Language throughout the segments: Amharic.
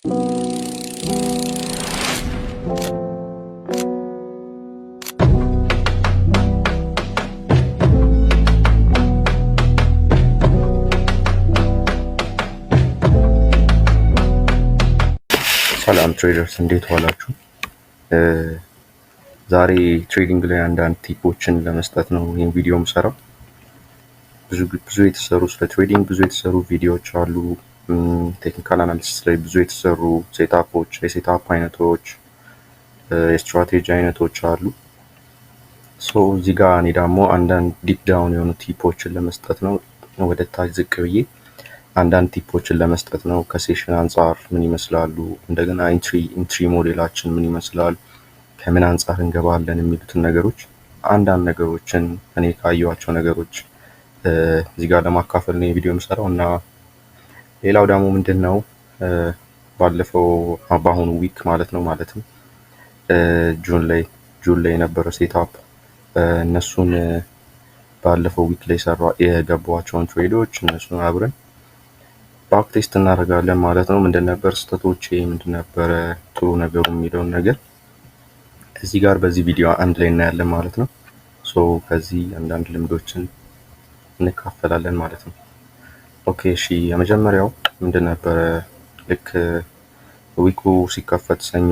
ሰላም ትሬደርስ እንዴት ዋላችሁ? ዛሬ ትሬዲንግ ላይ አንዳንድ ቲፖችን ለመስጠት ነው ይህን ቪዲዮ የምሰራው። ብዙ የተሰሩ ስለ ትሬዲንግ ብዙ የተሰሩ ቪዲዮዎች አሉ። ቴክኒካል አናሊሲስ ላይ ብዙ የተሰሩ ሴታፖች፣ የሴታፕ አይነቶች፣ የስትራቴጂ አይነቶች አሉ። ሶ እዚህ ጋር እኔ ደግሞ አንዳንድ ዲፕ ዳውን የሆኑ ቲፖችን ለመስጠት ነው። ወደ ታች ዝቅ ብዬ አንዳንድ ቲፖችን ለመስጠት ነው። ከሴሽን አንጻር ምን ይመስላሉ፣ እንደገና ኢንትሪ ሞዴላችን ምን ይመስላል፣ ከምን አንጻር እንገባለን የሚሉትን ነገሮች አንዳንድ ነገሮችን እኔ ካየኋቸው ነገሮች እዚህ ጋር ለማካፈል ነው የቪዲዮ የምሰራው። እና ሌላው ደግሞ ምንድነው ባለፈው በአሁኑ ዊክ ማለትም ጁን ላይ የነበረው ሴታፕ እነሱን ባለፈው ዊክ ላይ የገባቸውን ትሬዶች እነሱን አብረን ባክ ቴስት እናደርጋለን ማለት ነው። ምንድን ነበር ስህተቶቼ፣ ምንድን ነበረ ጥሩ ነገሩ የሚለውን ነገር እዚህ ጋር በዚህ ቪዲዮ አንድ ላይ እናያለን ማለት ነው። ሶ ከዚህ አንዳንድ ልምዶችን እንካፈላለን ማለት ነው። ኦኬ እሺ፣ የመጀመሪያው ምንድን ነበረ ልክ ዊኩ ሲከፈት ሰኞ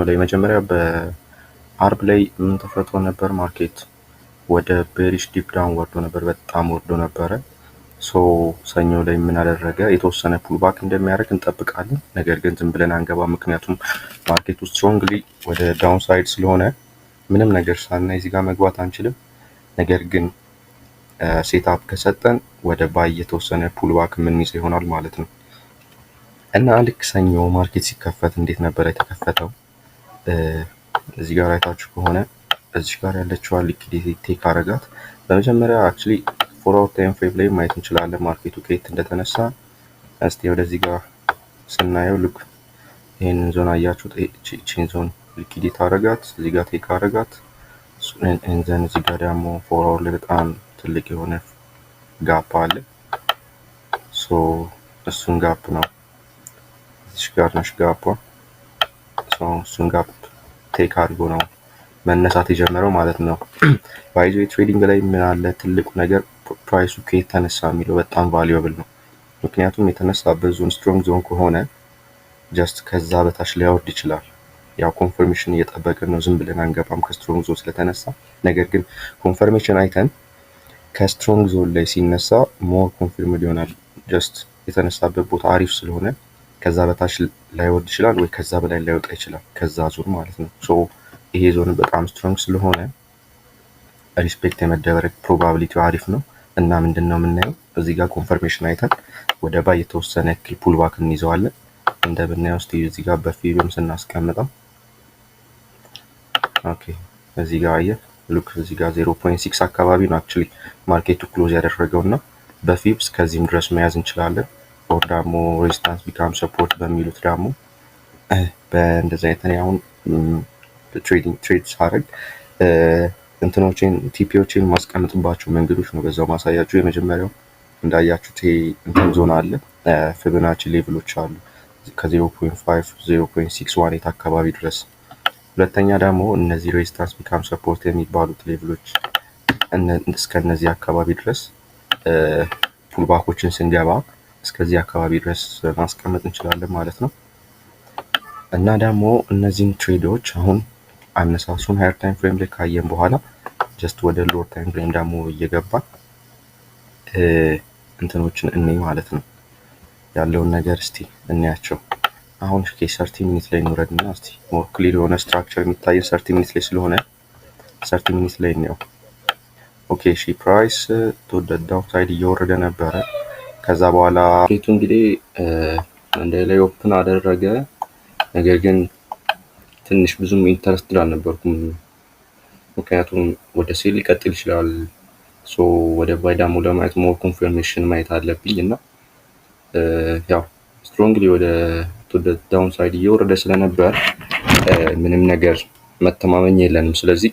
ላይ መጀመሪያ በአርብ ላይ ምን ተፈጥሮ ነበር? ማርኬት ወደ ቤሪሽ ዲፕ ዳውን ወርዶ ነበር፣ በጣም ወርዶ ነበረ። ሶ ሰኞ ላይ ምን አደረገ? የተወሰነ ፑልባክ እንደሚያደርግ እንጠብቃለን። ነገር ግን ዝም ብለን አንገባ፣ ምክንያቱም ማርኬቱ ስትሮንግሊ ወደ ዳውን ሳይድ ስለሆነ ምንም ነገር ሳናይ እዚህ ጋር መግባት አንችልም። ነገር ግን ሴትአፕ ከሰጠን ወደ ባይ የተወሰነ ፑልባክ የምንይዝ ይሆናል ማለት ነው። እና ልክ ሰኞ ማርኬት ሲከፈት እንዴት ነበር የተከፈተው? እዚህ ጋር አይታችሁ ከሆነ እዚህ ጋር ያለችዋን ሊኩዲቲ ቴክ አረጋት። በመጀመሪያ አክቹሊ ፎር አወር ታይም ፍሬም ላይ ማየት እንችላለን ማርኬቱ ከየት እንደተነሳ። እስቲ ወደዚህ ጋር ስናየው ልክ ይሄንን ዞን አያችሁት? እቺን ዞን ሊኩዲቲ አረጋት፣ እዚህ ጋር ቴክ አረጋት። እንዘን እዚህ ጋር ደግሞ ፎር አወር ላይ በጣም ትልቅ የሆነ ጋፕ አለ። ሶ እሱን ጋፕ ነው እዚህ ጋር ነሽ ጋፕ። ሶ እሱን ጋፕ ቴክ አድርጎ ነው መነሳት የጀመረው ማለት ነው። ባይዞ ትሬዲንግ ላይ ምን አለ ትልቁ ነገር ፕራይሱ ከየት ተነሳ የሚለው በጣም ቫልዩብል ነው። ምክንያቱም የተነሳበት ዞን ስትሮንግ ዞን ከሆነ ጀስት ከዛ በታች ሊያወርድ ይችላል። ያው ኮንፈርሜሽን እየጠበቅን ነው፣ ዝም ብለን አንገባም ከስትሮንግ ዞን ስለተነሳ። ነገር ግን ኮንፈርሜሽን አይተን ከስትሮንግ ዞን ላይ ሲነሳ ሞር ኮንፊርምድ ይሆናል። ጀስት የተነሳበት ቦታ አሪፍ ስለሆነ ከዛ በታች ላይወርድ ይችላል ወይ ከዛ በላይ ላይወጣ ይችላል፣ ከዛ ዞን ማለት ነው። ሶ ይሄ ዞን በጣም ስትሮንግ ስለሆነ ሪስፔክት የመደረግ ፕሮባቢሊቲው አሪፍ ነው። እና ምንድነው የምናየው እዚህ ጋር ኮንፈርሜሽን አይተን ወደ ባይ የተወሰነ ያክል ፑልባክ እንይዘዋለን። እንደምናየው እስቲ እዚህ ጋር በፊብም ስናስቀምጠው ኦኬ እዚህ ጋር አየህ ሉክ እዚህ ጋር 0.6 አካባቢ ነው አክቹሊ ማርኬቱ ክሎዝ ያደረገውና በፊብስ ከዚህም ድረስ መያዝ እንችላለን። ኦር ደግሞ ሬዚስታንስ ቢካም ሰፖርት በሚሉት ደግሞ በእንደዛ አይነት አሁን ትሬድ ሳረግ እንትኖችን ቲፒዎችን ማስቀምጥባቸው መንገዶች ነው በዛው ማሳያችሁ። የመጀመሪያው እንዳያችሁት እንትን ዞን አለ፣ ፊቦናቺ ሌቭሎች አሉ ከ0.5 0.618 አካባቢ ድረስ። ሁለተኛ ደግሞ እነዚህ ሬዚስታንስ ቢካም ሰፖርት የሚባሉት ሌቭሎች እስከነዚህ አካባቢ ድረስ ፑልባኮችን ስንገባ እስከዚህ አካባቢ ድረስ ማስቀመጥ እንችላለን ማለት ነው። እና ደግሞ እነዚህን ትሬዶች አሁን አነሳሱን ሃየር ታይም ፍሬም ላይ ካየን በኋላ ጀስት ወደ ሎወር ታይም ፍሬም ደግሞ እየገባን እንትኖችን እንይ ማለት ነው። ያለውን ነገር እስቲ እንያቸው። አሁን 30 ሚኒት ላይ እንውረድና እስቲ ሞር ክሊር የሆነ ስትራክቸር የሚታየን 30 ሚኒት ላይ ስለሆነ 30 ሚኒት ላይ ነው። ኦኬ እሺ፣ ፕራይስ ወደ ዳውን ሳይድ እየወረደ ነበረ። ከዛ በኋላ ማርኬቱ እንግዲህ አንድ ላይ ኦፕን አደረገ። ነገር ግን ትንሽ ብዙም ኢንተረስትድ አልነበርኩም፣ ምክንያቱም ወደ ሴል ሊቀጥል ይችላል። ሶ ወደ ባይ ደግሞ ለማየት ሞር ኮንፈርሜሽን ማየት አለብኝ እና ያው ስትሮንግሊ ወደ ዳውን ሳይድ እየወረደ ስለነበር ምንም ነገር መተማመኝ የለንም። ስለዚህ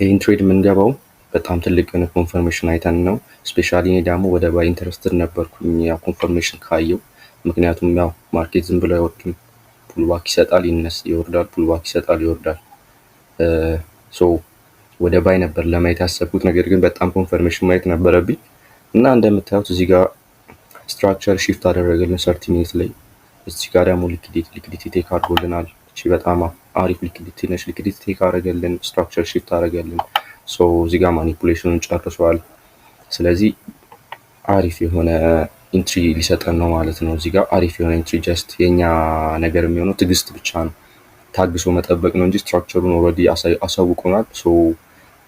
ይህን ትሬድ የምንገባው በጣም ትልቅ የሆነ ኮንፈርሜሽን አይተን ነው። ስፔሻሊ እኔ ደግሞ ወደ ባይ ኢንተረስትድ ነበርኩኝ። ያው ኮንፈርሜሽን ካየው ምክንያቱም ያው ማርኬት ዝም ብሎ አይወርድም። ፑልባክ ይሰጣል፣ ይወርዳል፣ ፑልባክ ይሰጣል፣ ይወርዳል። ሶ ወደ ባይ ነበር ለማየት ያሰብኩት፣ ነገር ግን በጣም ኮንፈርሜሽን ማየት ነበረብኝ እና እንደምታዩት እዚህ ጋር ስትራክቸር ሺፍት አደረገልን 30 ሚኒት ላይ። እዚህ ጋር ደግሞ ሊኩዲቲ ቴክ አድርጎልናል። እቺ በጣም አሪፍ ሊኩዲቲ ነች። ሊኩዲቲ ቴክ አደረገልን፣ ስትራክቸር ሺፍት አደረገልን። ሶ እዚህ ጋር ማኒፑሌሽኑን ጨርሷል። ስለዚህ አሪፍ የሆነ ኢንትሪ ሊሰጠን ነው ማለት ነው። እዚህ ጋር አሪፍ የሆነ ኢንትሪ። ጀስት የኛ ነገር የሚሆነው ትዕግስት ብቻ ነው፣ ታግሶ መጠበቅ ነው እንጂ ስትራክቸሩን ኦልሬዲ አሳውቆናል። ሶ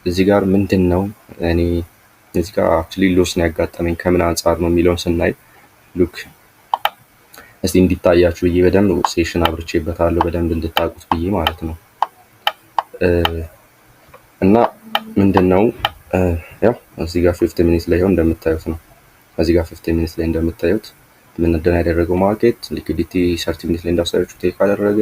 እዚህ ጋር ምንድን ነው እኔ እዚህ ጋር አክቹሊ ሎስ ነው ያጋጠመኝ ከምን አንጻር ነው የሚለውን ስናይ ሉክ እስቲ እንዲታያችሁ ብዬ በደንብ ሴሽን አብርቼበታለሁ በደንብ እንድታቁት ብዬ ማለት ነው። እና ምንድነው ያው እዚህ ጋር 50 ሚኒት ላይ እንደምታዩት ነው። እዚህ ጋር 50 ሚኒት ላይ እንደምታዩት ምንድነው ያደረገው ማርኬት ሊኩዲቲ 30 ሚኒት ላይ እንዳሳያችሁ ቴክ አደረገ፣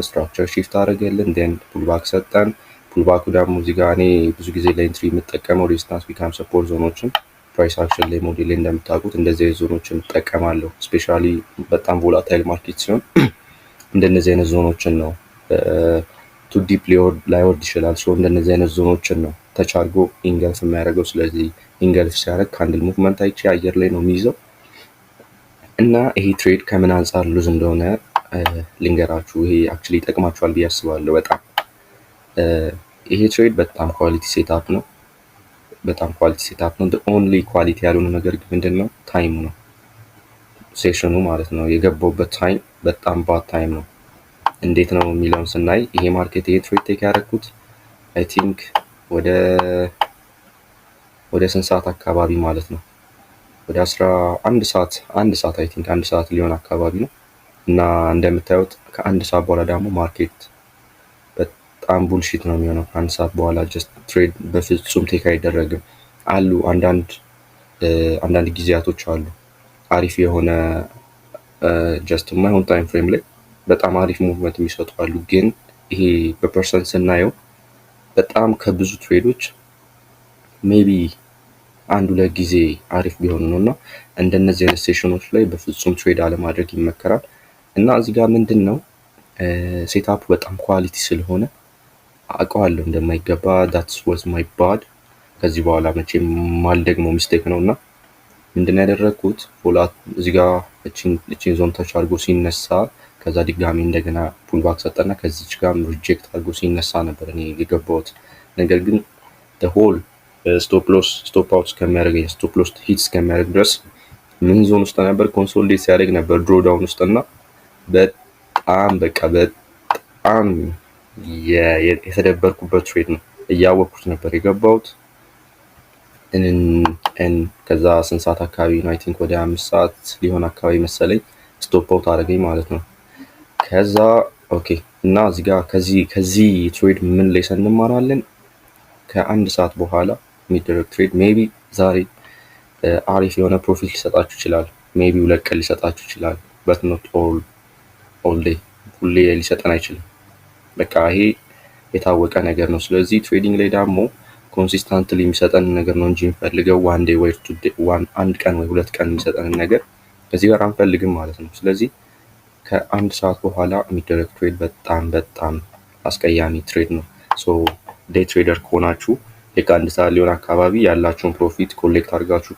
ስትራክቸር ሺፍት አደረገልን፣ ዴን ፑልባክ ሰጠን። ፑልባኩ ደግሞ እዚህ ጋር እኔ ብዙ ጊዜ ለኢንትሪ የምጠቀመው ሬዚስታንስ ቢካም ሰፖርት ዞኖችን ፕራይስ አክሽን ላይ ሞዴል ላይ እንደምታውቁት እንደዚህ አይነት ዞኖችን እጠቀማለሁ። ስፔሻሊ በጣም ቮላታይል ማርኬት ሲሆን እንደነዚህ አይነት ዞኖችን ነው ቱ ዲፕ ላይወርድ ይችላል። ሶ እንደነዚህ አይነት ዞኖችን ነው ተች አድርጎ ኢንገልፍ የሚያደርገው። ስለዚህ ኢንገልፍ ሲያደርግ ካንድል ሙቭመንት አይቼ አየር ላይ ነው የሚይዘው እና ይሄ ትሬድ ከምን አንጻር ሉዝ እንደሆነ ልንገራችሁ። ይሄ አክቹሊ ይጠቅማችኋል ብዬ አስባለሁ በጣም። ይሄ ትሬድ በጣም ኳሊቲ ሴትአፕ ነው። በጣም ኳሊቲ ሴትአፕ ነው። ኦንሊ ኳሊቲ ያልሆነ ነገር ግን ምንድነው ታይሙ ነው፣ ሴሽኑ ማለት ነው። የገባውበት ታይም በጣም ባድ ታይም ነው። እንዴት ነው የሚለውን ስናይ ይሄ ማርኬት ይሄ ትሬድ ቴክ ያደረኩት አይ ቲንክ ወደ ስንት ሰዓት አካባቢ ማለት ነው፣ ወደ 11 ሰዓት አይ ቲንክ 1 ሰዓት ሊሆን አካባቢ ነው። እና እንደምታዩት ከአንድ ሰዓት በኋላ ደግሞ ማርኬት በጣም ቡልሺት ነው የሚሆነው። ከአንድ ሰዓት በኋላ ጀስት ትሬድ በፍጹም ቴክ አይደረግም። አሉ አንዳንድ ጊዜያቶች አሉ አሪፍ የሆነ ጀስት የማይሆን ታይም ፍሬም ላይ በጣም አሪፍ ሙቭመንት የሚሰጡ አሉ። ግን ይሄ በፐርሰንት ስናየው በጣም ከብዙ ትሬዶች ሜቢ አንድ ሁለት ጊዜ አሪፍ ቢሆን ነው እና እንደነዚህ አይነት ሴሽኖች ላይ በፍጹም ትሬድ አለማድረግ ይመከራል። እና እዚህ ጋር ምንድን ነው ሴትአፑ በጣም ኳሊቲ ስለሆነ አውቀዋለሁ እንደማይገባ that's was my bad። ከዚህ በኋላ መቼም ማልደግመው ሚስቴክ ነው እና ምንድነው ያደረኩት ፎላት እዚህ ጋር እቺን ዞን ተች አድርጎ ሲነሳ ከዛ ድጋሚ እንደገና ፑልባክ ሰጠና ከዚች ጋር ሪጀክት አድርጎ ሲነሳ ነበር እኔ የገባሁት። ነገር ግን the whole ስቶፕ አውት እስከሚያደርገኝ ስቶፕ ሎስ ሂት እስከሚያደርግ ድረስ ምን ዞን ውስጥ ነበር? ኮንሶሊዴት ሲያደርግ ነበር ድሮ ዳውን ውስጥ እና በጣም የተደበርኩበት ትሬድ ነው። እያወቅኩት ነበር የገባሁት። ከዛ ስንት ሰዓት አካባቢ ነው አይ ቲንክ ወደ 5 ሰዓት ሊሆን አካባቢ መሰለኝ ስቶፕ አውት አደረገኝ ማለት ነው። ከዛ ኦኬ እና እዚህ ጋር ከዚህ ትሬድ ምን ላይ እንማራለን? ከአንድ ሰዓት በኋላ የሚደረግ ትሬድ ሜቢ ዛሬ አሪፍ የሆነ ፕሮፊት ሊሰጣችሁ ይችላል። ሜቢ 2 ቀን ሊሰጣችሁ ይችላል። በት ኖት ኦል ዴይ፣ ሁሌ ሊሰጠን አይችልም። በቃ ይሄ የታወቀ ነገር ነው። ስለዚህ ትሬዲንግ ላይ ደግሞ ኮንሲስታንትሊ የሚሰጠን ነገር ነው እንጂ የሚፈልገው ዋን ዴይ ወይ አንድ ቀን ወይ 2 ቀን የሚሰጠን ነገር እዚህ ጋር አንፈልግም ማለት ነው። ስለዚህ ከአንድ ሰዓት በኋላ የሚደረግ ትሬድ በጣም አስቀያሚ ትሬድ ነው። ሶ ዴይ ትሬደር ከሆናችሁ አንድ ሰዓት ሊሆን አካባቢ ያላችሁን ፕሮፊት ኮሌክት አድርጋችሁ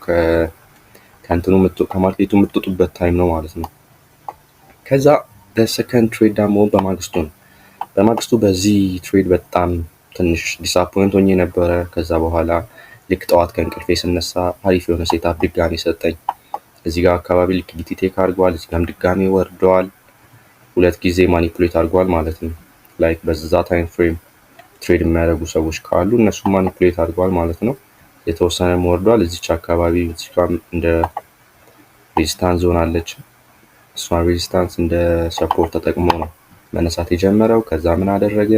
ከማርኬቱ የምትወጡበት ታይም ነው ማለት ነው። ከዛ በሰከንድ ትሬድ ደግሞ በማግስቱ ነው። በማግስቱ በዚህ ትሬድ በጣም ትንሽ ዲስአፖይንት ሆኜ ነበረ። ከዛ በኋላ ልክ ጠዋት ከእንቅልፌ ስነሳ አሪፍ የሆነ ሴትአፕ ድጋሚ ሰጠኝ። እዚህ ጋር አካባቢ ሊኩዲቲ ቴክ አድርጓል። እዚህ ጋርም ድጋሚ ወርደዋል። 2 ጊዜ ማኒፑሌት አድርጓል ማለት ነው። ላይክ በዛ ታይም ፍሬም ትሬድ የሚያደርጉ ሰዎች ካሉ እነሱ ማኒፑሌት አድርጓል ማለት ነው። የተወሰነም ወርዷል። እዚች አካባቢ እንደ ሬዚስታንስ ዞን አለች። እሷን ሬዚስታንስ እንደ ሰፖርት ተጠቅሞ ነው መነሳት የጀመረው። ከዛ ምን አደረገ?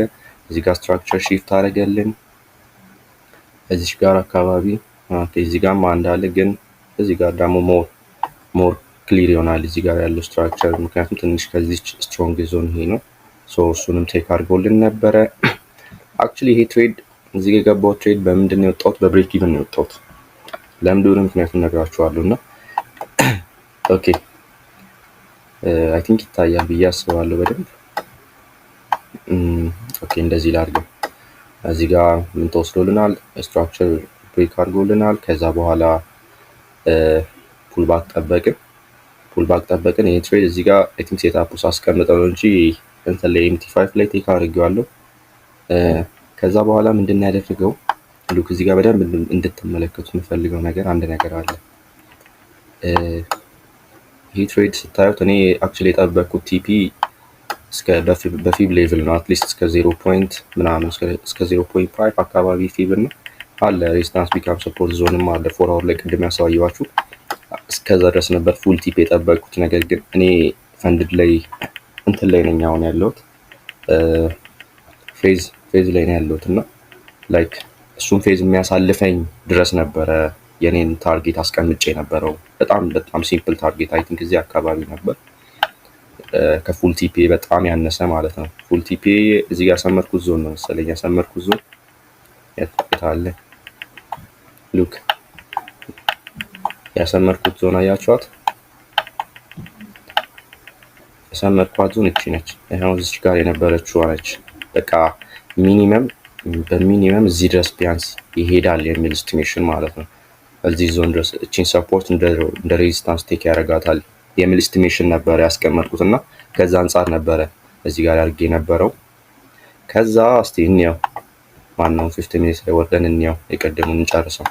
እዚህ ጋር ስትራክቸር ሺፍት አደረገልን። እዚች ጋር አካባቢ እዚህ ጋር አንድ አለ፣ ግን እዚህ ጋር ደግሞ ሞር ክሊር ይሆናል እዚህ ጋር ያለው ስትራክቸር፣ ምክንያቱም ትንሽ ከዚች ስትሮንግ ዞን ይሄ ነው። ሶ እሱንም ቴክ አድርጎልን ነበረ። አክቹሊ ይሄ ትሬድ እዚህ የገባው ትሬድ በምንድን ነው የወጣሁት? በብሬክ ኢቭን ነው የወጣሁት። ለምንድን ነው? ምክንያቱም ነግራችኋለሁ። እና ኦኬ አይ ቲንክ ይታያል ብዬ አስባለሁ በደንብ። ኦኬ እንደዚህ ላድርገው። እዚህ ጋር ምን ተወስዶልናል? ስትራክቸር ብሬክ አድርጎልናል። ከዛ በኋላ ፑልባክ ጠበቅን። ይሄ ትሬድ እዚህ ጋር አይ ቲንክ ሴትአፕ ውስጥ አስቀምጠው ነው እንጂ እንትን ላይ MT5 ላይ ቴክ አድርጌዋለሁ። ከዛ በኋላ ምንድን ያደረገው ሉክ እዚህ ጋር በደንብ እንድትመለከቱ የምፈልገው ነገር አንድ ነገር አለ። ይሄ ትሬድ ስታዩት እኔ አክቹሊ የጠበቅኩት ቲፒ በፊብ ሌቭል ነው። አትሊስት እስከ 0 ፖይንት ምናምን እስከ 0.5 አካባቢ ፊብ ነው አለ። ሬዚስታንስ ቢካም ሰፖርት ዞንም አለ። 4 አወር ላይ ቅድም ያሳየኋችሁ እስከዛ ድረስ ነበር ፉል ቲፒ የጠበቅኩት። ነገር ግን እኔ ፈንድድ ላይ እንትን ላይ ነኝ አሁን ያለሁት ፌዝ ላይ ነው ያለሁት እና ላይክ እሱን ፌዝ የሚያሳልፈኝ ድረስ ነበረ የኔን ታርጌት አስቀምጬ ነበረው። በጣም ሲምፕል ታርጌት አይ ቲንክ እዚህ አካባቢ ነበር። ከፉል ቲፒ በጣም ያነሰ ማለት ነው። ፉል ቲፒ እዚህ ጋር ያሰመርኩት ዞን ነው መሰለኝ። ያሰመርኩት ዞን የታለ? ሉክ ያሰመርኩት ዞን አያችኋት? ያሰመርኳት ዞን እቺ ነች። ይሄው እዚህ ጋር የነበረችው ነች። በቃ በሚኒመም እዚህ ድረስ ቢያንስ ይሄዳል የሚል ኤስቲሜሽን ማለት ነው። እዚህ ዞን ድረስ እቺን ሰፖርት እንደ ሬዚስታንስ ቴክ ያደርጋታል የሚል ኤስቲሜሽን ነበረ ያስቀመጥኩት እና ከዛ አንጻር ነበረ እዚህ ጋር አድርጌ የነበረው። ከዛ እስቲ እንየው ማነው 15 ሚኒትስ ላይ ወርደን እንየው የቀደሙን እንጨርሰው።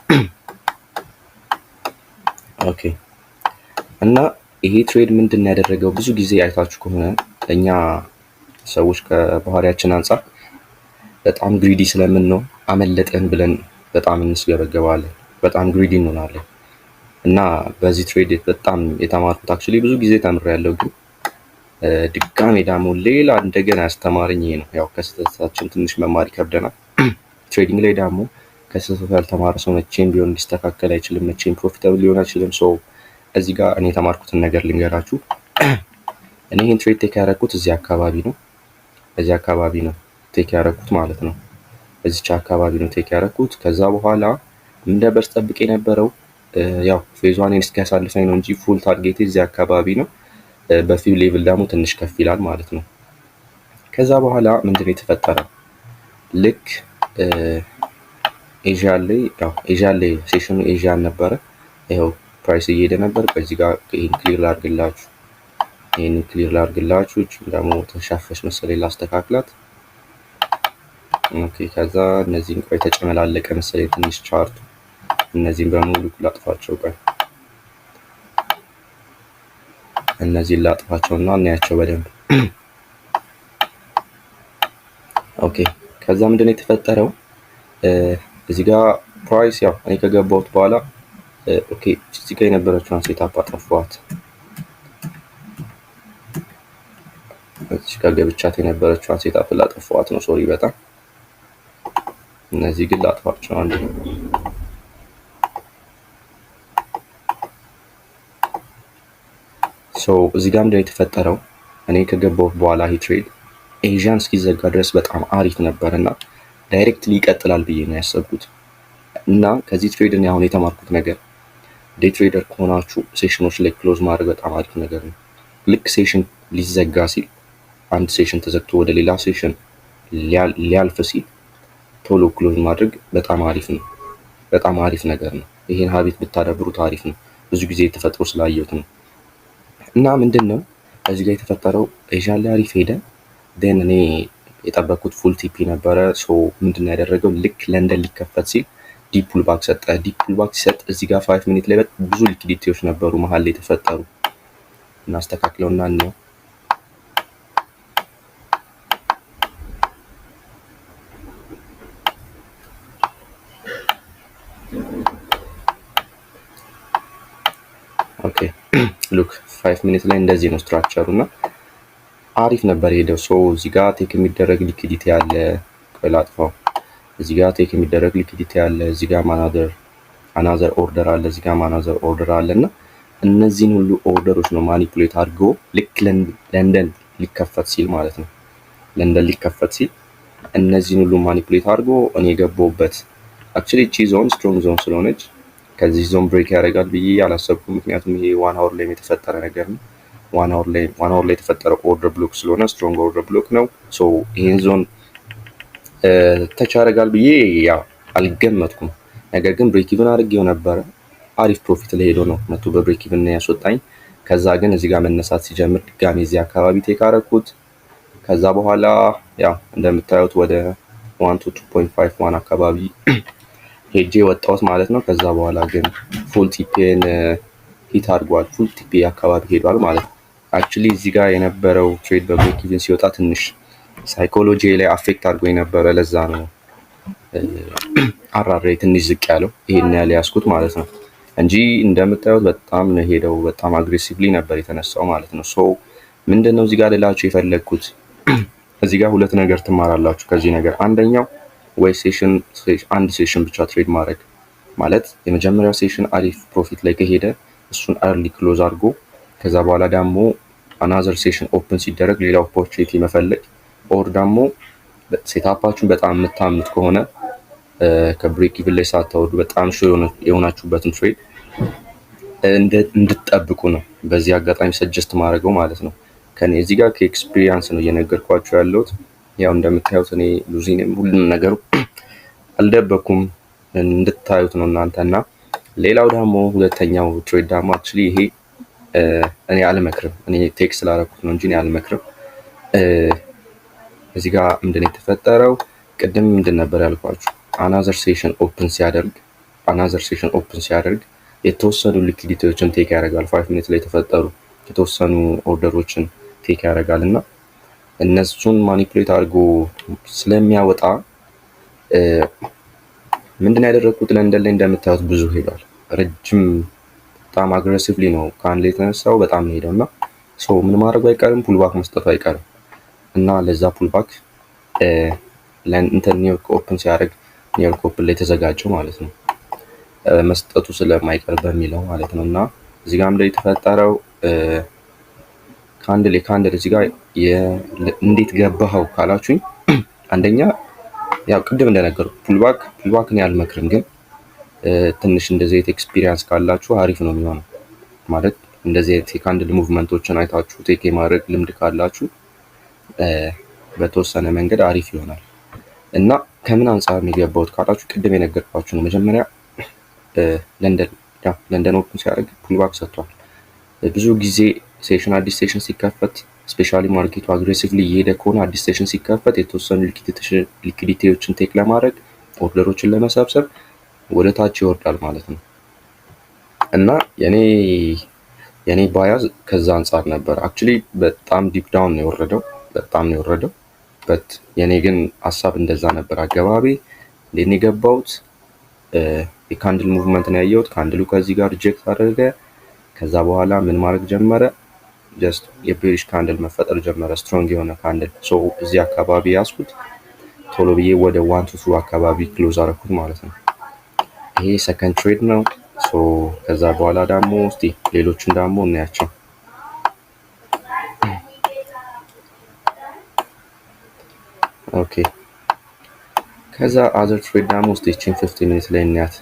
ኦኬ እና ይሄ ትሬድ ምንድን ነው ያደረገው? ብዙ ጊዜ አይታችሁ ከሆነ እኛ ሰዎች ከባህሪያችን አንጻር በጣም ግሪዲ ስለምን ነው አመለጠን ብለን በጣም እንስገበገባለን። በጣም ግሪዲ እንሆናለን። እና በዚህ ትሬድ በጣም የተማርኩት አክቹሊ ብዙ ጊዜ ተምሬያለሁ፣ ግን ድጋሜ ደግሞ ሌላ እንደገና ያስተማረኝ ይሄ ነው። ያው ከስህተታችን ትንሽ መማር ይከብደናል። ትሬዲንግ ላይ ደግሞ ከስህተቱ ያልተማረ ሰው መቼም ቢሆን ሊስተካከል አይችልም፣ መቼም ፕሮፊታብል ሊሆን አይችልም። ሶ እዚህ ጋር እኔ የተማርኩትን ነገር ልንገራችሁ። እኔ ይህን ትሬድ ቴክ ያደረኩት እዚህ አካባቢ ነው። እዚህ አካባቢ ነው ቴክ ያደረኩት ማለት ነው። እዚች አካባቢ ነው ቴክ ያደረኩት። ከዛ በኋላ እንደበር ጠብቄ የነበረው ያው ፌዟን እስኪያሳልፈኝ ነው እንጂ ፉል ታርጌት እዚህ አካባቢ ነው። በፊው ሌቭል ደግሞ ትንሽ ከፍ ይላል ማለት ነው። ከዛ በኋላ ምንድነው የተፈጠረው? ልክ ኤዥያ ላይ ሴሽኑ ኤዥያን ነበረ። ይኸው ፕራይስ እየሄደ ነበር። በዚህ ጋር ይሄን ክሊር ላድርግላችሁ። ደግሞ ተሻፈሽ መሰለኝ ላስተካክላት። ኦኬ ከዛ እነዚህን ቆይ ተጨመላለቀ መሰለኝ ትንሽ ቻርቱ። እነዚህን በሙሉ ላጥፋቸው። ቆይ እነዚህን ላጥፋቸውና እናያቸው በደንብ። ኦኬ ከዛ ምንድነው የተፈጠረው? እዚህ ጋር ፕራይስ ያው እኔ ከገባሁት በኋላ ኦኬ እዚህ ጋር የነበረችውን ሴታፕ አጠፋኋት። እዚህ ጋር ገብቻት የነበረችውን ሴታፕ ላጠፋኋት ነው። ሶሪ በጣም እነዚህ ግን ላጥፋቸው አንድ ነው። ሶ እዚህ ጋር ምንድነው የተፈጠረው? እኔ ከገባሁት በኋላ ይሄ ትሬድ ኤዥያን እስኪዘጋ ድረስ በጣም አሪፍ ነበር እና ዳይሬክትሊ ይቀጥላል ብዬ ነው ያሰብኩት። እና ከዚህ ትሬድ እኔ አሁን የተማርኩት ነገር ዴይ ትሬደር ከሆናችሁ ሴሽኖች ላይ ክሎዝ ማድረግ በጣም አሪፍ ነገር ነው። ልክ ሴሽን ሊዘጋ ሲል አንድ ሴሽን ተዘግቶ ወደ ሌላ ሴሽን ሊያልፍ ሲል ቶሎ ክሎዝ ማድረግ በጣም አሪፍ ነው። በጣም አሪፍ ነገር ነው። ይሄን ሀቢት ብታዳብሩት አሪፍ ነው። ብዙ ጊዜ ተፈጥሮ ስላየሁት ነው። እና ምንድነው እዚህ ጋር የተፈጠረው? ኤዥያ ላይ አሪፍ ሄደ። ዴን እኔ የጠበቅኩት ፉል ቲፒ ነበረ። ሶ ምንድነው ያደረገው? ልክ ለንደን ሊከፈት ሲል ዲፕ ፑልባክ ሰጠ። ዲፕ ፑልባክ ሲሰጥ እዚህ ጋር 5 ሚኒት ላይ ብዙ ሊኩዲቲዎች ነበሩ መሀል ላይ የተፈጠሩ። እናስተካክለውና እንየው። ኦኬ ሉክ 5 ሚኒት ላይ እንደዚህ ነው ስትራክቸሩ እና አሪፍ ነበር ሄደው። ሶ እዚህ ጋር ቴክ የሚደረግ ሊኩዲቲ አለ። ቆይ ላጥፋው። እዚህ ጋር ቴክ የሚደረግ ሊኩዲቲ አለ። እዚህ ጋር አናዘር ኦርደር አለ። እዚህ ጋር አናዘር ኦርደር አለና እነዚህን ሁሉ ኦርደሮች ነው ማኒፑሌት አድርጎ ልክ ለንደን ሊከፈት ሲል ማለት ነው። ለንደን ሊከፈት ሲል እነዚህን ሁሉ ማኒፑሌት አድርጎ እኔ የገባሁበት አክቹሊ እቺ ዞን ስትሮንግ ዞን ስለሆነች ከዚህ ዞን ብሬክ ያደርጋል ብዬ አላሰብኩም። ምክንያቱም ይሄ 1 አወር ላይ የተፈጠረ ነገር ነው። ዋን አወር ላይ የተፈጠረ ኦርደር ብሎክ ስለሆነ ስትሮንግ ኦርደር ብሎክ ነው። ሶ ይህን ዞን ተች ያደርጋል ብዬ ያው አልገመትኩም። ነገር ግን ብሬክ ኢቭን አድርጌው ነበረ። አሪፍ ፕሮፊት ላይ ሄዶ ነው መቶ በብሬክ ኢቭን ያስወጣኝ። ከዛ ግን እዚህ ጋር መነሳት ሲጀምር ድጋሚ እዚህ አካባቢ ቴክ አደረኩት። ከዛ በኋላ ያው እንደምታዩት ወደ 1 to 2.51 አካባቢ ሄጄ ወጣሁት ማለት ነው። ከዛ በኋላ ግን ፉል ቲፒን ሂት አድርጓል። ፉል ቲፒ አካባቢ ሄዷል ማለት ነው። አክቹሊ እዚህ ጋር የነበረው ትሬድ በብሬክ ኢቭን ሲወጣ ትንሽ ሳይኮሎጂ ላይ አፌክት አድርጎ የነበረ ለዛ ነው አራሬ ትንሽ ዝቅ ያለው ይሄን ያለ ያስኩት ማለት ነው እንጂ እንደምታዩት በጣም ነው ሄደው። በጣም አግሬሲቭሊ ነበር የተነሳው ማለት ነው። ሶ ምንድነው እዚህ ጋር ልላችሁ የፈለግኩት እዚህ ጋር ሁለት ነገር ትማራላችሁ ከዚህ ነገር። አንደኛው ወይ አንድ ሴሽን ብቻ ትሬድ ማድረግ ማለት የመጀመሪያው ሴሽን አሪፍ ፕሮፊት ላይ ከሄደ እሱን አርሊ ክሎዝ አድርጎ ከዛ በኋላ ደግሞ አናዘር ሴሽን ኦፕን ሲደረግ ሌላ ኦፖርቹኒቲ መፈለግ። ኦር ደግሞ ሴታፓችሁን በጣም የምታምኑት ከሆነ ከብሬክ ኢቭን ላይ ሳታወርዱ በጣም የሆናችሁበትን ትሬድ እንድትጠብቁ ነው በዚህ አጋጣሚ ሰጀስት ማድረገው ማለት ነው። ከኔ እዚህ ጋር ከኤክስፒሪየንስ ነው እየነገርኳችሁ ያለሁት። ያው እንደምታዩት እኔ ሉዚንም ሁሉንም ነገሩ አልደበኩም እንድታዩት ነው እናንተና። ሌላው ደግሞ ሁለተኛው ትሬድ ደግሞ አክቹሊ ይሄ እኔ አልመክርም። እኔ ቴክስ ስላደረኩት ነው እንጂ እኔ አልመክርም። እዚህ ጋር ምንድን ነው የተፈጠረው? ቅድም ምንድን ነበር ያልኳችሁ? አናዘር ሴሽን ኦፕን ሲያደርግ የተወሰኑ ሊኩዲቲዎችን ቴክ ያደርጋል። 5 ሚኒት ላይ የተፈጠሩ የተወሰኑ ኦርደሮችን ቴክ ያደርጋል እና እነሱን ማኒፑሌት አድርጎ ስለሚያወጣ ምንድን ያደረግኩት ለንደን ላይ እንደምታዩት ብዙ ሄዷል። ረጅም በጣም አግሬሲቭሊ ነው ከአንድ ላይ የተነሳው በጣም ነው ሄደው እና ሶ ምን ማድረጉ አይቀርም ፑልባክ መስጠቱ አይቀርም እና ለዛ ፑልባክ ለእንትን ኒውዮርክ ኦፕን ሲያደርግ ኒውዮርክ ኦፕን ላይ ተዘጋጀው ማለት ነው መስጠቱ ስለማይቀር በሚለው ማለት ነው። እና እዚህ ጋርም ላይ የተፈጠረው ካንድል እዚህ ጋር እንዴት ገባኸው ካላችሁኝ አንደኛ ያው ቅድም እንደነገርኩ ፑልባክን ያልመክርም፣ ግን ትንሽ እንደዚህ አይነት ኤክስፒሪየንስ ካላችሁ አሪፍ ነው የሚሆነው። ማለት እንደዚህ አይነት የካንድል ሙቭመንቶችን አይታችሁ ቴክ የማድረግ ልምድ ካላችሁ በተወሰነ መንገድ አሪፍ ይሆናል። እና ከምን አንጻር ነው የገባሁት ካላችሁ ቅድም የነገርኳችሁ ነው። መጀመሪያ ለንደን ኦፕን ሲያደርግ ፑልባክ ሰጥቷል። ብዙ ጊዜ አዲስ ሴሽን ሲከፈት ስፔሻሊ ማርኬቱ አግሬሲቭሊ እየሄደ ከሆነ አዲስ ሴሽን ሲከፈት የተወሰኑ ሊኩዲቲዎችን ቴክ ለማድረግ ኦርደሮችን ለመሰብሰብ ወደ ታች ይወርዳል ማለት ነው። እና የኔ ባያዝ ከዛ አንጻር ነበር። አክቹሊ በጣም ዲፕ ዳውን ነው የወረደው። በት የኔ ግን ሀሳብ እንደዛ ነበር። አገባቢ እንዴት ነው የገባሁት? የካንድል ሙቭመንት ነው ያየሁት። ካንድሉ ከዚህ ጋር ሪጀክት አደረገ። ከዛ በኋላ ምን ማድረግ ጀመረ? ጀስት የቤሪሽ ካንድል መፈጠር ጀመረ፣ ስትሮንግ የሆነ ካንድል። ሶ እዚህ አካባቢ ያስኩት ቶሎ ብዬ ወደ 1 to 2 አካባቢ ክሎዝ አደረኩት ማለት ነው። ይሄ ሰከንድ ትሬድ ነው። ሶ ከዛ በኋላ ደግሞ እስቲ ሌሎችን ደግሞ እናያቸው። ኦኬ ከዛ አዘር ትሬድ ደግሞ እስቲ 15 ሚኒት ላይ እናያት።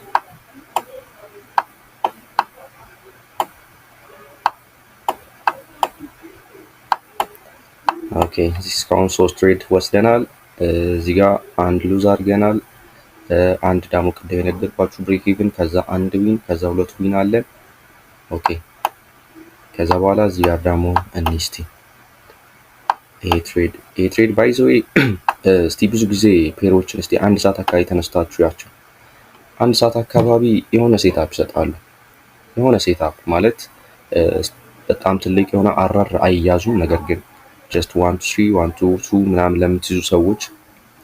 ኦኬ እስካሁን 3 ትሬድ ወስደናል። እዚህ ጋር አንድ ሉዝ አድርገናል። አንድ ደግሞ ቅድም የነገርኳችሁ ብሬክ ኢቭን፣ ከዛ አንድ ዊን፣ ከዛ 2 ዊን አለን። ኦኬ ከዛ በኋላ እዚህ ጋር ደግሞ እንስቲ ይሄ ትሬድ ባይ ዘ ዌይ እስቲ ብዙ ጊዜ ፔሮችን እስቲ 1 ሰዓት አካባቢ ተነስታችሁ ያቸው። 1 ሰዓት አካባቢ የሆነ ሴትአፕ ይሰጣሉ። የሆነ ሴትአፕ ማለት በጣም ትልቅ የሆነ አራር አይያዙም። ነገር ግን ጀስት 1 3 1 2 ምናምን ለምትይዙ ሰዎች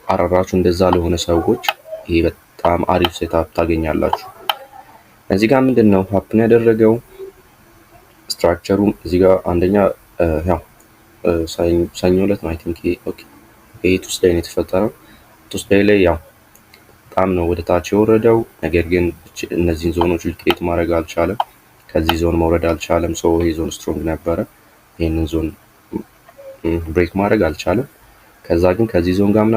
አራራችሁ እንደዛ ለሆነ ሰዎች ይሄ በጣም አሪፍ ሴትአፕ ታገኛላችሁ። እዚህ ጋር ምንድነው ሀፕን ያደረገው? ስትራክቸሩ እዚህ ጋር አንደኛ ያው ሰኞ ዕለት ነው አይ ቲንክ። ኦኬ ይሄ ቱስዴይ ነው የተፈጠረው። ቱስዴይ ላይ ያው በጣም ነው ወደ ታች የወረደው። ነገር ግን እነዚህን ዞኖች ሊኬት ማድረግ አልቻለም። ከዚህ ዞን መውረድ አልቻለም። ሶ ይሄ ዞን ስትሮንግ ነበረ። ይሄንን ዞን ብሬክ ማድረግ አልቻለም። ከዛ ግን ከዚህ ዞን ጋር ምን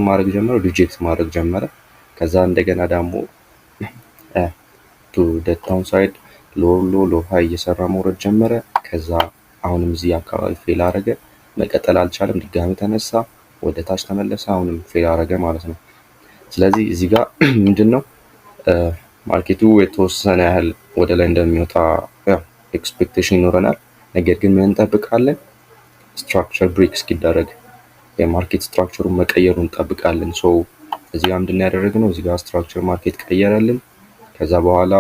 ማድረግ ጀመረ? ሪጀክት ማድረግ ጀመረ። ከዛ እንደገና ደግሞ ቱ ዳውን ሳይድ ሎ ሃይ እየሰራ መውረድ ጀመረ። ከዛ አሁንም እዚህ አካባቢ ፌል አረገ፣ መቀጠል አልቻለም፣ ድጋሚ ተነሳ፣ ወደ ታች ተመለሰ፣ አሁንም ፌል አረገ ማለት ነው። ስለዚህ እዚህ ጋር ምንድነው ማርኬቱ የተወሰነ ያህል ወደ ላይ እንደሚወጣ ኤክስፔክቴሽን ይኖረናል። ነገር ግን ምን እንጠብቃለን? ስትራክቸር ብሬክ እስኪደረግ የማርኬት ስትራክቸሩን መቀየሩን እንጠብቃለን። ሶ እዚህ ጋር ምንድን ያደረግነው እዚህ ጋር ስትራክቸር ማርኬት ቀየረልን። ከዛ በኋላ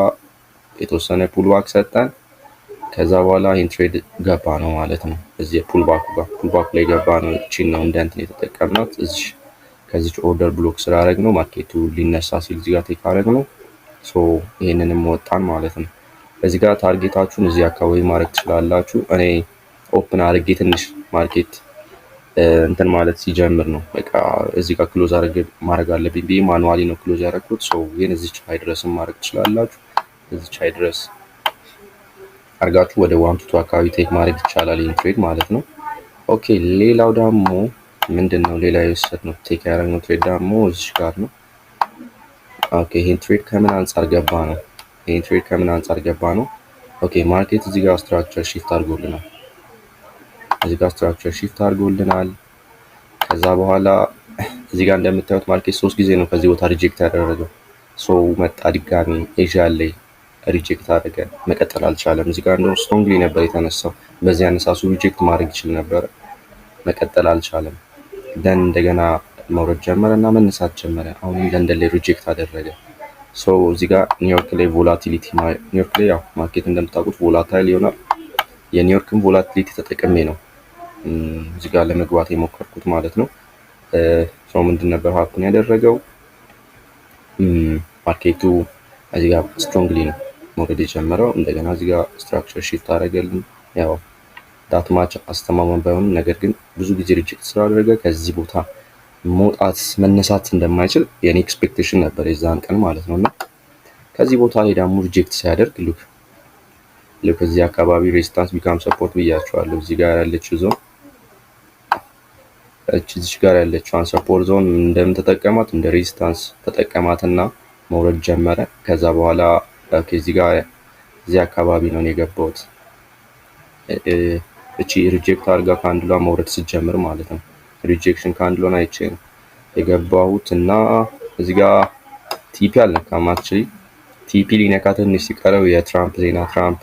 የተወሰነ ፑልባክ ሰጠን። ከዛ በኋላ ይህን ትሬድ ገባ ነው ማለት ነው። እዚህ ፑልባኩ ላይ ገባ ነው። እቺን ነው እንደ እንትን የተጠቀምናት። ከዚች ኦርደር ብሎክ ስላደረግ ነው ማርኬቱ ሊነሳ ሲል እዚህ ጋር ቴክ አደረግ ነው። ሶ ይሄንንም ወጣን ማለት ነው። እዚህ ጋር ታርጌታችሁን እዚህ አካባቢ ማድረግ ትችላላችሁ። እኔ ኦፕን አድርጌ ትንሽ ማርኬት እንትን ማለት ሲጀምር ነው በቃ እዚህ ጋር ክሎዝ ማድረግ አለብኝ ብዬ ማኑዋሊ ነው ክሎዝ ያደረኩት። ሶ ይሄን እዚች ሃይ ድረስም ማድረግ ትችላላችሁ። እዚች ሃይ ድረስ አርጋችሁ ወደ 122 አካባቢ ቴክ ማድረግ ይቻላል ይሄን ትሬድ ማለት ነው። ኦኬ ሌላው ደግሞ ምንድነው ሌላ የወሰድነው ቴክ ያደረግነው ትሬድ ደግሞ እዚች ጋር ነው። ኦኬ ይሄን ትሬድ ከምን አንፃር ገባ ነው? ኦኬ ማርኬት እዚህ ጋር ስትራክቸር ሺፍት አድርጎልናል። ከዛ በኋላ እዚህ ጋር እንደምታዩት ማርኬት 3 ጊዜ ነው ከዚህ ቦታ ሪጀክት ያደረገው። ሶ መጣ ድጋሚ ኤዥያ ላይ ሪጀክት አደረገ፣ መቀጠል አልቻለም። እዚህ ጋር እንደው ስትሮንግሊ ነበር የተነሳው። በዚህ አነሳሱ ሪጀክት ማድረግ ይችል ነበር፣ መቀጠል አልቻለም። ደን እንደገና መውረድ ጀመረ እና መነሳት ጀመረ። አሁን ለንደን ላይ ሪጀክት አደረገ። ሶ እዚህ ጋር ኒውዮርክ ላይ ቮላቲሊቲ ኒውዮርክ ላይ ያው ማርኬት እንደምታውቁት ቮላታይል ይሆናል። የኒውዮርክን ቮላቲሊቲ ተጠቅሜ ነው እዚህ ጋር ለመግባት የሞከርኩት ማለት ነው። ሶ ምንድን ነበር ሀፕን ያደረገው ማርኬቱ እዚህ ጋር ስትሮንግሊ ነው መውረድ የጀመረው። እንደገና እዚህ ጋር ስትራክቸር ሺፍት አደረገልን። ያው ዳት ማች አስተማማኝ ባይሆንም ነገር ግን ብዙ ጊዜ ሪጀክት ስላደረገ ከዚህ ቦታ መነሳት እንደማይችል የኔ ኤክስፔክቴሽን ነበር የዛን ቀን ማለት ነውና ከዚህ ቦታ ላይ ደግሞ ሪጀክት ሲያደርግ ሉክ እዚህ አካባቢ ሬዚስታንስ ቢካም ሰፖርት ብያቸዋለሁ። እዚህ ጋር ያለችው ዞን እዚህ ጋር ያለችው ሰፖርት ዞን እንደምን ተጠቀማት እንደ ሬዚስታንስ ተጠቀማትና መውረድ ጀመረ። ከዛ በኋላ እዚህ አካባቢ ነው የገባሁት። እቺ ሪጀክት አድርጋ ካንድሏ መውረድ ስትጀምር ማለት ነው። ሪጀክሽን ካንድሏን አይቼ ነው የገባሁት እና እዚህ ጋር ቲፒ አልነካም። አክቹሊ ቲፒ ሊነካ ትንሽ ሲቀረው የትራምፕ ዜና ትራምፕ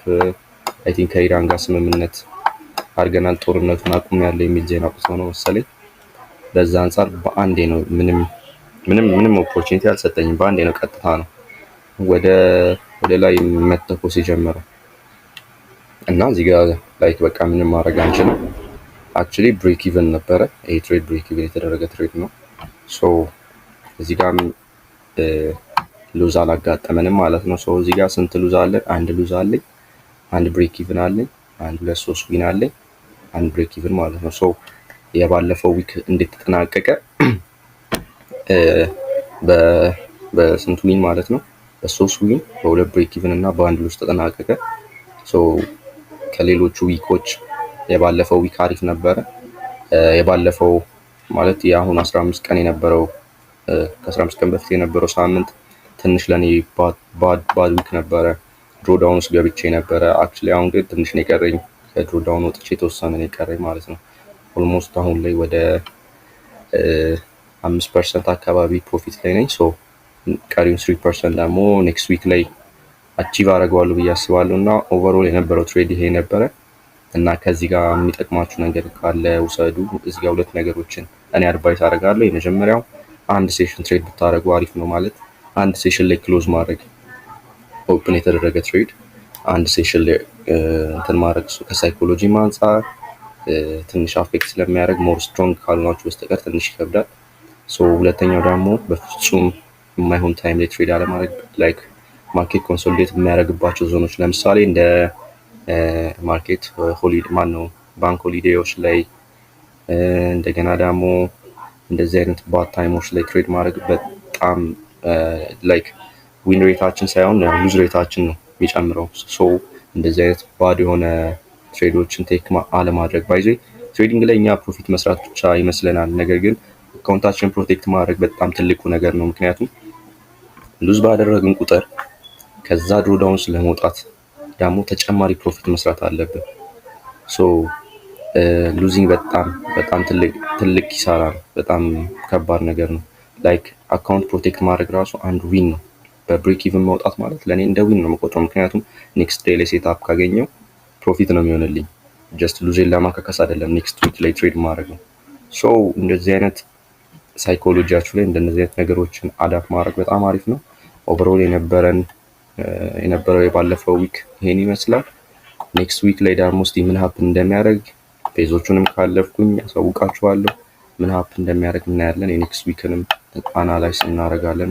አይ ቲንክ ከኢራን ጋር ስምምነት አድርገናል፣ ጦርነቱን አቁም ያለ የሚል ዜና ቁጥሮ ነው መሰለኝ። በዛ አንፃር በአንዴ ነው ምንም ኦፖርቹኒቲ አልሰጠኝም። በአንዴ ነው ቀጥታ ነው ወደ ላይ መተኮስ የጀመረው እና እዚህ ጋር ላይክ በቃ ምንም ማድረግ አንችልም። አክቹሊ ብሬክ ኢቨን ነበረ። ይሄ ትሬድ ብሬክ ኢቨን የተደረገ ትሬድ ነው። ሶ እዚህ ጋር ሉዝ አላጋጠመንም ማለት ነው። ሶ እዚህ ጋር ስንት ሉዝ አለን? አንድ ሉዝ አለኝ፣ አንድ ብሬክ ኢቨን አለኝ፣ 1 2 3 ዊን አለኝ፣ አንድ ብሬክ ኢቨን ማለት ነው። ሶ የባለፈው ዊክ እንዴት ተጠናቀቀ? በስንት ዊን ማለት ነው? በ3 ዊን፣ በ2 ብሬክ ኢቨን እና በአንድ ሉዝ ተጠናቀቀ። ሶ ከሌሎቹ ዊኮች የባለፈው ዊክ አሪፍ ነበረ። የባለፈው ማለት የአሁን 15 ቀን የነበረው ከ15 ቀን በፊት የነበረው ሳምንት ትንሽ ለኔ ባድ ዊክ ነበረ። ድሮዳውን ውስጥ ገብቼ ነበረ። አክቹሊ አሁን ግን ትንሽ ነው የቀረኝ። ከድሮዳውን ወጥቼ የተወሰነ ነው የቀረኝ ማለት ነው። ኦልሞስት አሁን ላይ ወደ 5% አካባቢ ፕሮፊት ላይ ነኝ። ሶ ቀሪውን 3% ደግሞ ኔክስት ዊክ ላይ አቺቭ አደርገዋለሁ ብዬ አስባለሁ እና ኦቨርኦል የነበረው ትሬድ ይሄ ነበረ እና ከዚህ ጋር የሚጠቅማችሁ ነገር ካለ ውሰዱ። እዚህ ጋር 2 ነገሮችን እኔ አድቫይስ አደርጋለሁ። የመጀመሪያው አንድ ሴሽን ትሬድ ብታደርጉ አሪፍ ነው። ማለት አንድ ሴሽን ላይ ክሎዝ ማድረግ፣ ኦፕን የተደረገ ትሬድ አንድ ሴሽን ላይ እንትን ማድረግ ከሳይኮሎጂ አንፃር ትንሽ አፌክት ስለሚያደርግ ሞር ስትሮንግ ካልሆናችሁ በስተቀር ትንሽ ይከብዳል። ሶ ሁለተኛው ደግሞ በፍጹም የማይሆን ታይም ላይ ትሬድ አለማድረግ፣ ላይክ ማርኬት ኮንሶሊዴት የሚያደርግባቸው ዞኖች ለምሳሌ እንደ ማርኬት ባንክ ሆሊዴዎች ላይ እንደገና ደግሞ እንደዚህ አይነት ባድ ታይሞች ላይ ትሬድ ማድረግ በጣም ላይክ ዊን ሬታችን ሳይሆን ሉዝ ሬታችን ነው የሚጨምረው። ሶ እንደዚህ አይነት ባድ የሆነ ትሬዶችን ቴክ አለማድረግ። ባይዘ ትሬዲንግ ላይ እኛ ፕሮፊት መስራት ብቻ ይመስለናል፣ ነገር ግን አካውንታችን ፕሮቴክት ማድረግ በጣም ትልቁ ነገር ነው። ምክንያቱም ሉዝ ባደረግን ቁጥር ከዛ ድሮዳውን ስለመውጣት ደግሞ ተጨማሪ ፕሮፊት መስራት አለብን። ሶ ሉዚንግ በጣም ትልቅ ኪሳራ ነው። በጣም ከባድ ነገር ነው። ላይክ አካውንት ፕሮቴክት ማድረግ ራሱ አንድ ዊን ነው። በብሬክ ኢቭን መውጣት ማለት ለእኔ እንደ ዊን ነው የምቆጥረው። ምክንያቱም ኔክስት ዴይ ላይ ሴት አፕ ካገኘው ፕሮፊት ነው የሚሆንልኝ። ጀስት ሉዜን ለማካከስ አይደለም ኔክስት ዊክ ላይ ትሬድ ማድረግ ነው። ሶ እንደዚህ አይነት ሳይኮሎጂያችሁ ላይ እንደነዚህ አይነት ነገሮችን አዳፕት ማድረግ በጣም አሪፍ ነው። ኦቨርኦል የነበረው የባለፈው ዊክ ይሄን ይመስላል። ኔክስት ዊክ ላይ ደግሞ እስቲ ምን ሀፕን እንደሚያደርግ ፔዞቹንም ካለፍኩኝ ያሳውቃችኋለሁ። ምን ሀፕን እንደሚያደርግ እናያለን። የኔክስት ዊክንም አናላይዝ እናደርጋለን።